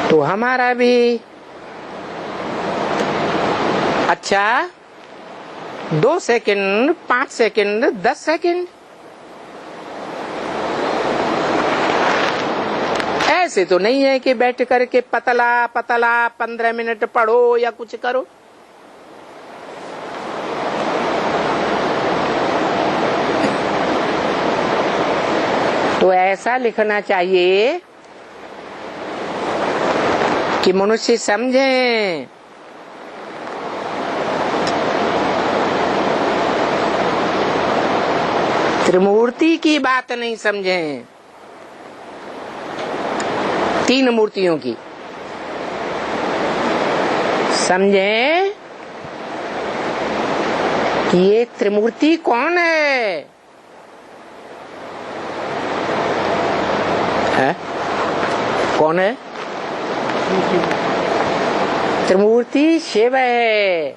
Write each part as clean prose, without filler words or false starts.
तो हमारा भी अच्छा 2 सेकंड, 5 सेकंड, 10 सेकंड, ऐसे तो नहीं है कि बैठ करके पतला पतला 15 मिनट पढ़ो या कुछ करो। तो ऐसा लिखना चाहिए कि मनुष्य समझे, त्रिमूर्ति की बात नहीं समझे, 3 मूर्तियों की समझे कि ये त्रिमूर्ति कौन है? कौन है? त्रिमूर्ति शिव है।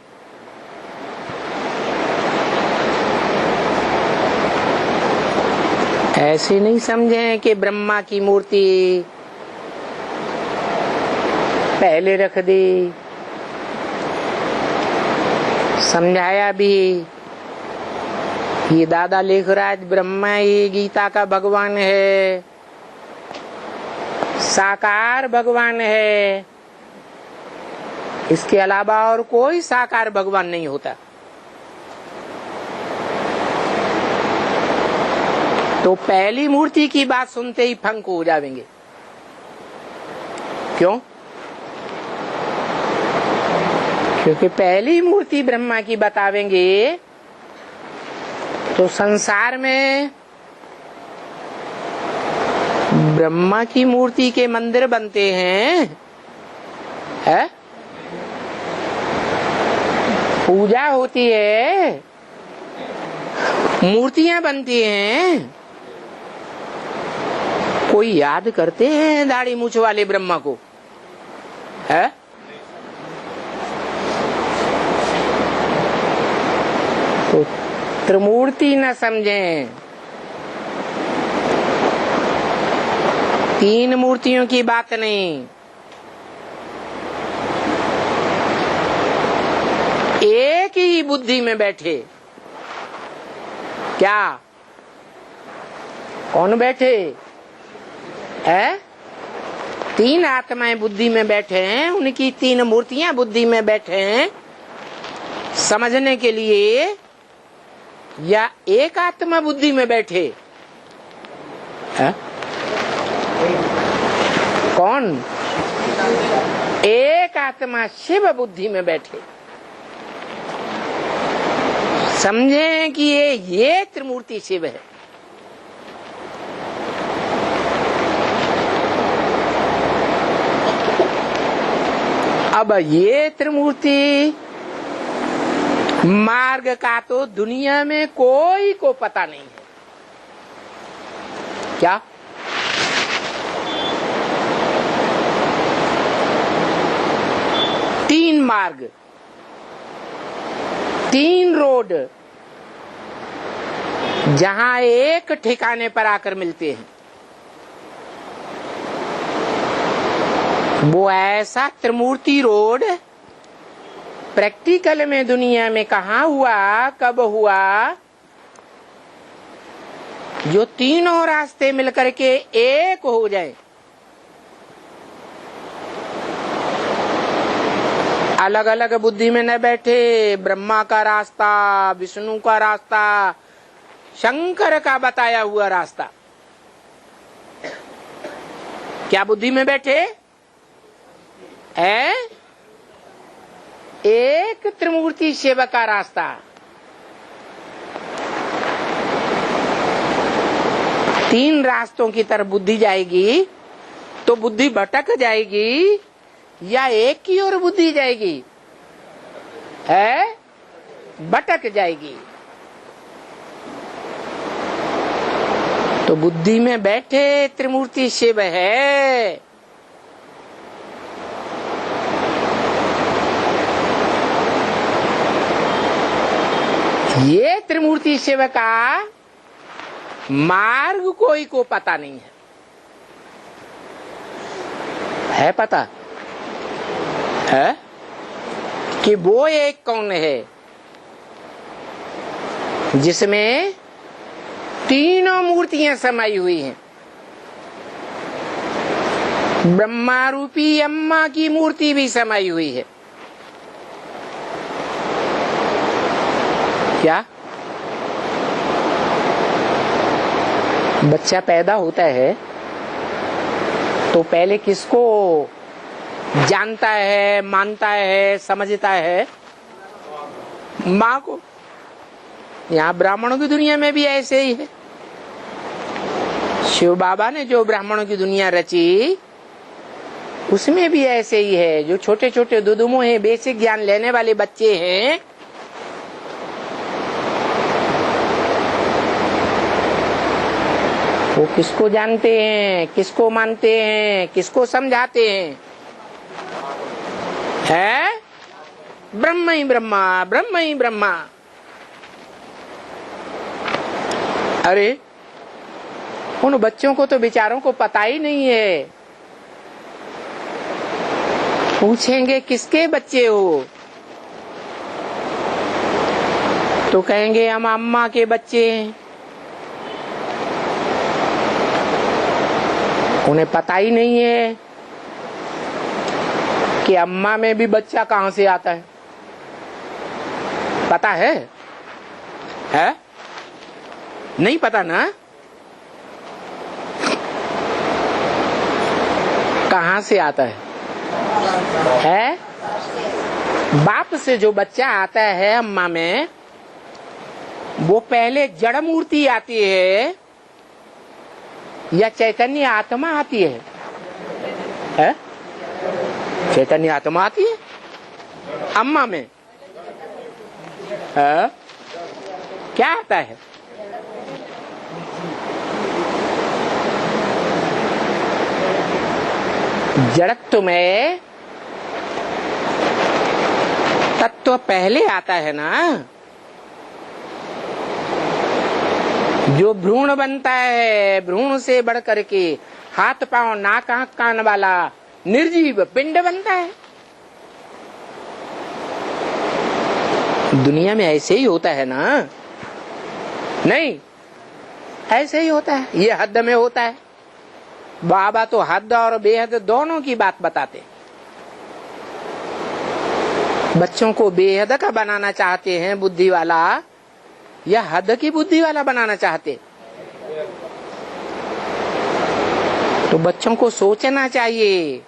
ऐसे नहीं समझे कि ब्रह्मा की मूर्ति पहले रख दी। समझाया भी, ये दादा लेखराज ब्रह्मा ही गीता का भगवान है, साकार भगवान है, इसके अलावा और कोई साकार भगवान नहीं होता। तो पहली मूर्ति की बात सुनते ही फंक हो जाएंगे। क्यों? क्योंकि पहली मूर्ति ब्रह्मा की बतावेंगे तो संसार में ब्रह्मा की मूर्ति के मंदिर बनते हैं, है? पूजा होती है, मूर्तियां बनती हैं। कोई याद करते हैं दाढ़ी मूछ वाले ब्रह्मा को? है? तो त्रिमूर्ति न समझें, 3 मूर्तियों की बात नहीं, एक ही बुद्धि में बैठे। क्या? कौन बैठे? है? 3 आत्माएं बुद्धि में बैठे हैं, उनकी 3 मूर्तियां बुद्धि में बैठे हैं समझने के लिए, या एक आत्मा बुद्धि में बैठे? है? कौन? एक आत्मा शिव बुद्धि में बैठे। समझें कि ये त्रिमूर्ति शिव है। अब ये त्रिमूर्ति मार्ग का तो दुनिया में कोई को पता नहीं है। क्या? तीन मार्ग, 3 रोड जहां एक ठिकाने पर आकर मिलते हैं, वो ऐसा त्रिमूर्ति रोड प्रैक्टिकल में दुनिया में कहाँ हुआ, कब हुआ, जो तीनों रास्ते मिलकर के एक हो जाए। अलग अलग बुद्धि में न बैठे, ब्रह्मा का रास्ता, विष्णु का रास्ता, शंकर का बताया हुआ रास्ता, क्या बुद्धि में बैठे? है एक त्रिमूर्ति शिव का रास्ता। तीन रास्तों की तरफ बुद्धि जाएगी तो बुद्धि भटक जाएगी या एक की ओर बुद्धि जाएगी? है भटक जाएगी। तो बुद्धि में बैठे त्रिमूर्ति शिव है। ये त्रिमूर्ति शिव का मार्ग कोई को पता नहीं है। है पता? है कि वो एक कौन है जिसमें तीनों मूर्तियां समाई हुई हैं। ब्रह्मा रूपी अम्मा की मूर्ति भी समाई हुई है। क्या बच्चा पैदा होता है तो पहले किसको जानता है, मानता है, समझता है? माँ को। यहाँ ब्राह्मणों की दुनिया में भी ऐसे ही है। शिव बाबा ने जो ब्राह्मणों की दुनिया रची उसमें भी ऐसे ही है। जो छोटे छोटे दुदुमो हैं, बेसिक ज्ञान लेने वाले बच्चे हैं, वो किसको जानते हैं, किसको मानते हैं, किसको समझाते हैं? है ब्रह्म ही ब्रह्मा, ब्रह्म ही ब्रह्मा। अरे उन बच्चों को तो बेचारों को पता ही नहीं है। पूछेंगे किसके बच्चे हो तो कहेंगे हम अम्मा के बच्चे हैं। उन्हें पता ही नहीं है कि अम्मा में भी बच्चा कहां से आता है। पता है? नहीं पता ना? कहां से आता है? बाप से जो बच्चा आता है अम्मा में, वो पहले जड़ मूर्ति आती है या चैतन्य आत्मा आती है? चैतन्य आत्मा आती है अम्मा में। क्या आता है? जड़त्व में तत्व पहले आता है ना। जो भ्रूण बनता है, भ्रूण से बढ़ करके हाथ पांव नाक आंख कान वाला निर्जीव पिंड बनता है। दुनिया में ऐसे ही होता है ना? नहीं, ऐसे ही होता है। ये हद में होता है। बाबा तो हद और बेहद दोनों की बात बताते। बच्चों को बेहद का बनाना चाहते हैं बुद्धि वाला, या हद की बुद्धि वाला बनाना चाहते? तो बच्चों को सोचना चाहिए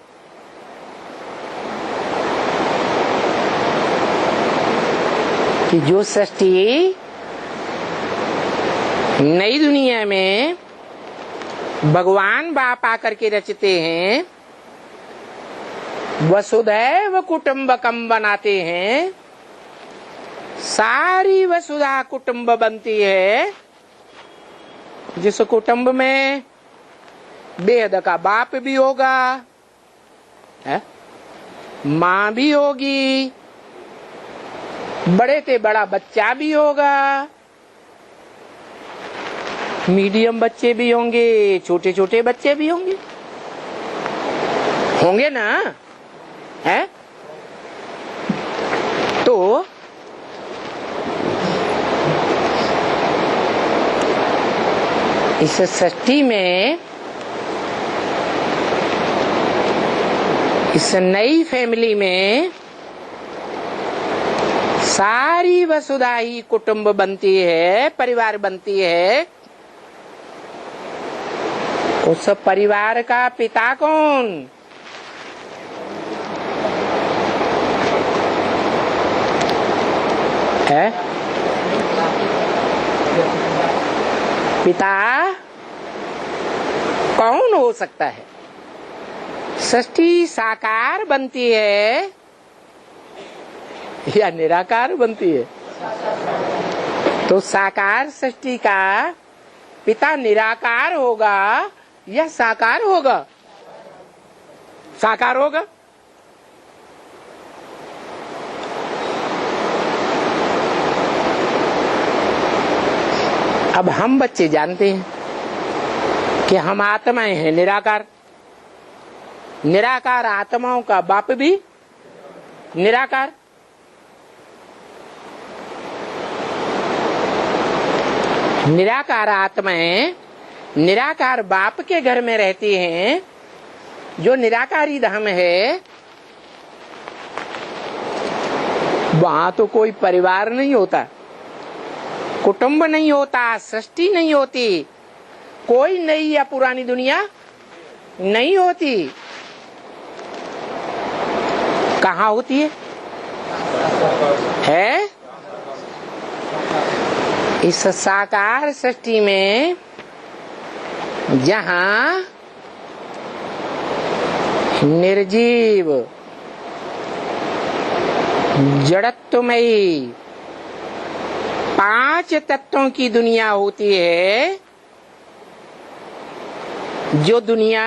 कि जो सृष्टि नई दुनिया में भगवान बाप आकर के रचते हैं, वसुधैव कुटुंबकम बनाते हैं। सारी वसुधा कुटुंब बनती है। जिस कुटुंब में बेहद का बाप भी होगा, माँ भी होगी, बड़े से बड़ा बच्चा भी होगा, मीडियम बच्चे भी होंगे, छोटे छोटे बच्चे भी होंगे। होंगे ना? है तो इस सृष्टि में, इस नई फैमिली में सारी वसुधा ही कुटुंब बनती है, परिवार बनती है। उस परिवार का पिता कौन? है पिता कौन हो सकता है? सृष्टि साकार बनती है या निराकार बनती है? तो साकार सृष्टि का पिता निराकार होगा या साकार होगा? साकार होगा। अब हम बच्चे जानते हैं कि हम आत्माएं हैं निराकार। निराकार आत्माओं का बाप भी निराकार। निराकार आत्माएं निराकार बाप के घर में रहती हैं। जो निराकारी धाम है वहां तो कोई परिवार नहीं होता, कुटुंब नहीं होता, सृष्टि नहीं होती, कोई नई या पुरानी दुनिया नहीं होती। कहाँ होती है? इस साकार सृष्टि में जहां निर्जीव जड़त्वमयी 5 तत्वों की दुनिया होती है, जो दुनिया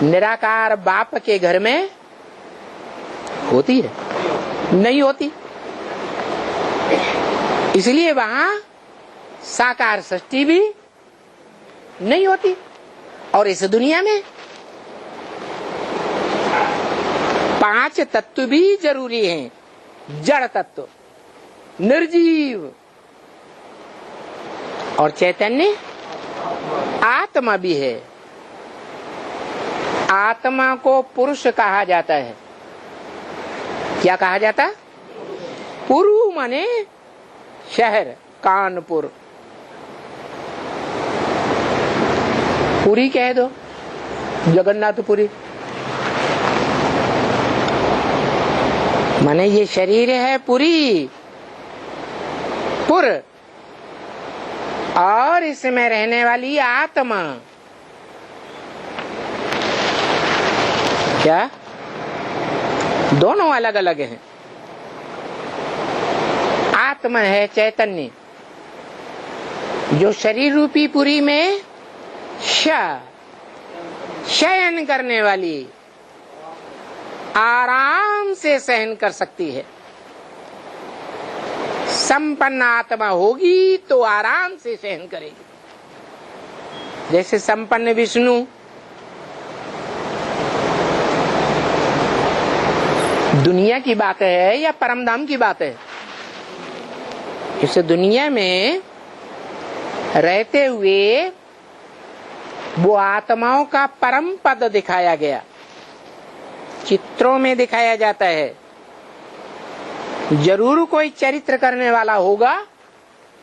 निराकार बाप के घर में होती है, नहीं होती। इसलिए वहां साकार सृष्टि भी नहीं होती। और इस दुनिया में 5 तत्व भी जरूरी हैं। जड़ तत्व, निर्जीव और चैतन्य आत्मा भी है। आत्मा को पुरुष कहा जाता है। क्या कहा जाता? पुरु माने शहर, कानपुर। पुरी कह दो, जगन्नाथपुरी। माने ये शरीर है पुरी, पुर, और इसमें रहने वाली आत्मा। क्या? दोनों अलग अलग हैं। आत्मा है चैतन्य, जो शरीर रूपी पुरी में शयन करने वाली, आराम से सहन कर सकती है। संपन्न आत्मा होगी तो आराम से सहन करेगी। जैसे संपन्न विष्णु दुनिया की बात है या परमधाम की बात है? इस दुनिया में रहते हुए वो आत्माओं का परम पद दिखाया गया, चित्रों में दिखाया जाता है। जरूर कोई चरित्र करने वाला होगा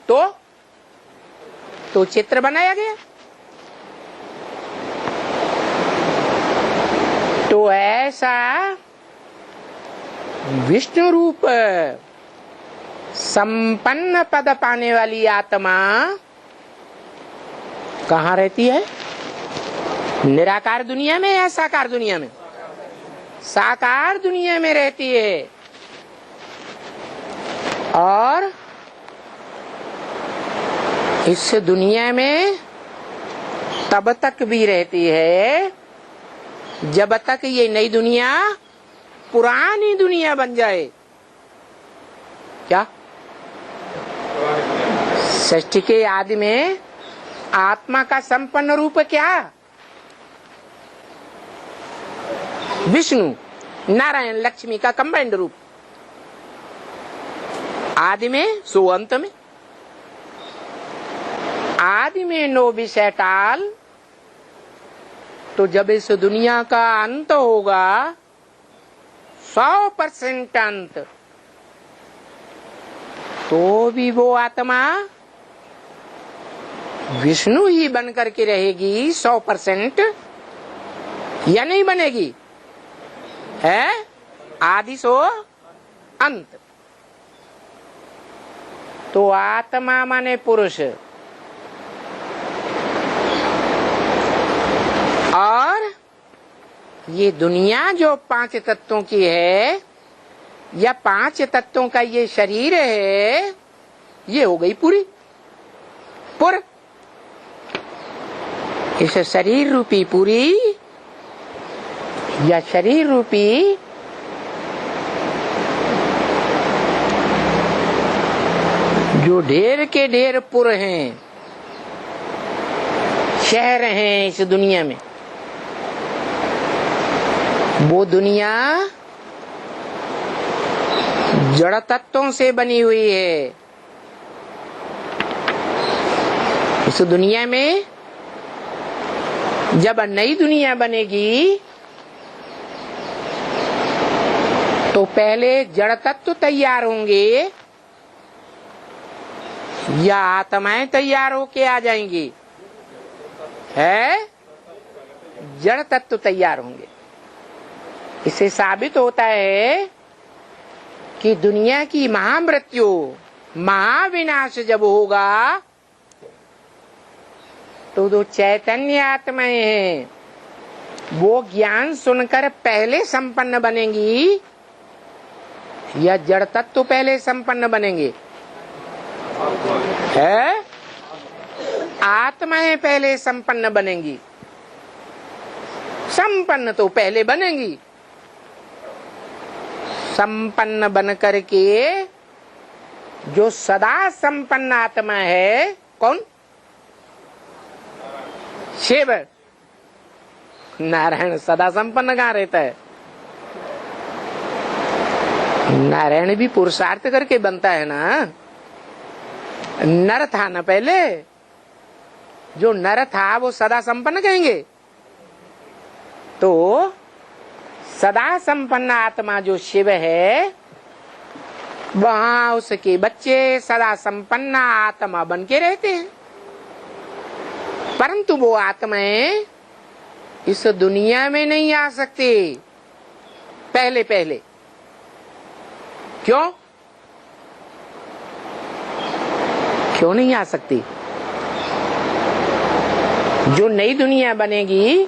तो चित्र बनाया गया। तो ऐसा विष्णु रूप संपन्न पद पाने वाली आत्मा कहाँ रहती है? निराकार दुनिया में या साकार दुनिया में? साकार दुनिया में रहती है। और इस दुनिया में तब तक भी रहती है जब तक ये नई दुनिया पुरानी दुनिया बन जाए। क्या? सृष्टि के आदि में आत्मा का संपन्न रूप क्या? विष्णु, नारायण, लक्ष्मी का कंबाइंड रूप। आदि में सो अंत में। आदि में नो विषय टाल। तो जब इस दुनिया का अंत होगा 100% अंत, तो भी वो आत्मा विष्णु ही बन करके रहेगी 100%, या नहीं बनेगी? है आदि सो अंत। तो आत्मा माने पुरुष, और ये दुनिया जो 5 तत्वों की है, या 5 तत्वों का ये शरीर है, ये हो गई पूरी पुर। इस शरीर रूपी पूरी या शरीर रूपी जो ढेर के ढेर पुर हैं, शहर हैं इस दुनिया में, वो दुनिया जड़ तत्वों से बनी हुई है। इस दुनिया में जब नई दुनिया बनेगी तो पहले जड़ तत्व तैयार होंगे या आत्माएं तैयार होके आ जाएंगी? है जड़ तत्व तैयार होंगे। इससे साबित होता है कि दुनिया की महामृत्यु, महाविनाश जब होगा तो जो चैतन्य आत्माएं हैं वो ज्ञान सुनकर पहले संपन्न बनेंगी या जड़ तत्व पहले संपन्न बनेंगे? है आत्माएं पहले संपन्न बनेंगी। संपन्न तो पहले बनेंगी। संपन्न बन करके जो सदा संपन्न आत्मा है, कौन? शिव। नारायण सदा संपन्न कहाँ रहता है? नारायण भी पुरुषार्थ करके बनता है ना। नर था ना पहले, जो नर था वो सदा संपन्न कहेंगे? तो सदा संपन्न आत्मा जो शिव है वहां उसके बच्चे सदा संपन्न आत्मा बन के रहते हैं। परंतु वो आत्माएं इस दुनिया में नहीं आ सकती पहले पहले। क्यों? क्यों नहीं आ सकती? जो नई दुनिया बनेगी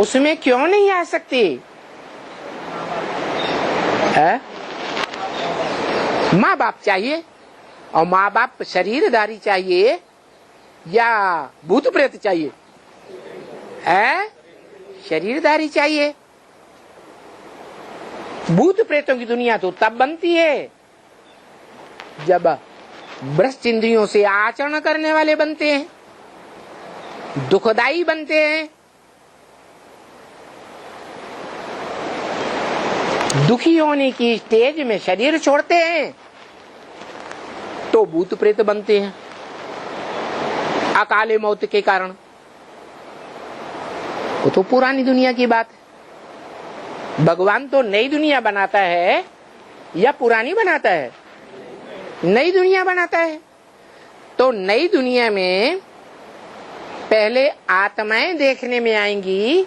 उसमें क्यों नहीं आ सकती? माँ बाप चाहिए, और माँ बाप शरीरधारी चाहिए या भूत प्रेत चाहिए? शरीरधारी चाहिए। भूत प्रेतों की दुनिया तो तब बनती है जब भ्रष्ट इंद्रियों से आचरण करने वाले बनते हैं, दुखदाई बनते हैं, दुखी होने की स्टेज में शरीर छोड़ते हैं तो भूत प्रेत बनते हैं अकाले मौत के कारण। वो तो पुरानी दुनिया की बात है। भगवान तो नई दुनिया बनाता है या पुरानी बनाता है? नई दुनिया बनाता है। तो नई दुनिया में पहले आत्माएं देखने में आएंगी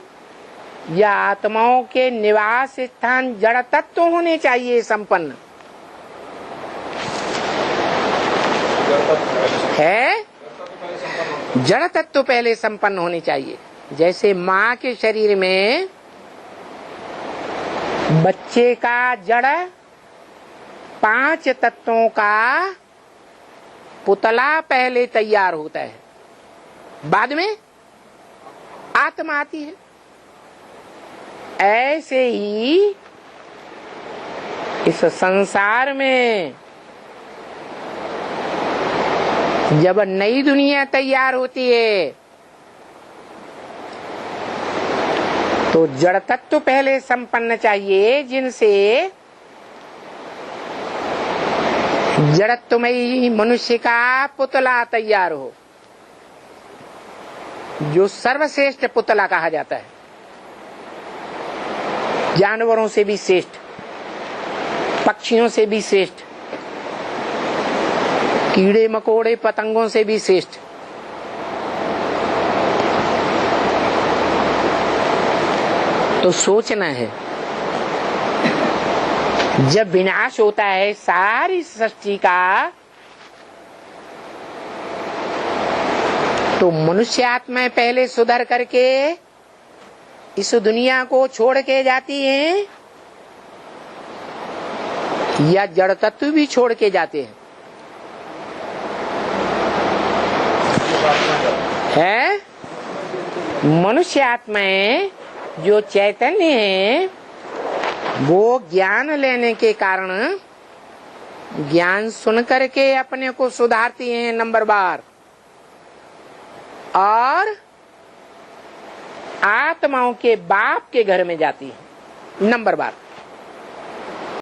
या आत्माओं के निवास स्थान जड़ तत्व होने चाहिए संपन्न? है जड़ तत्व पहले संपन्न होने चाहिए। जैसे माँ के शरीर में बच्चे का जड़ 5 तत्वों का पुतला पहले तैयार होता है, बाद में आत्मा आती है। ऐसे ही इस संसार में जब नई दुनिया तैयार होती है तो जड़ तत्व पहले संपन्न चाहिए, जिनसे जड़त्वमयी मनुष्य का पुतला तैयार हो, जो सर्वश्रेष्ठ पुतला कहा जाता है, जानवरों से भी श्रेष्ठ, पक्षियों से भी श्रेष्ठ, कीड़े मकोड़े पतंगों से भी श्रेष्ठ। तो सोचना है, जब विनाश होता है सारी सृष्टि का तो मनुष्य आत्माएं पहले सुधर करके इस दुनिया को छोड़ के जाती हैं या जड़ तत्व भी छोड़ के जाते हैं? है मनुष्य आत्माएं जो चैतन्य है वो ज्ञान लेने के कारण ज्ञान सुन करके अपने को सुधारती हैं नंबर बार, और आत्माओं के बाप के घर में जाती है। नंबर बार।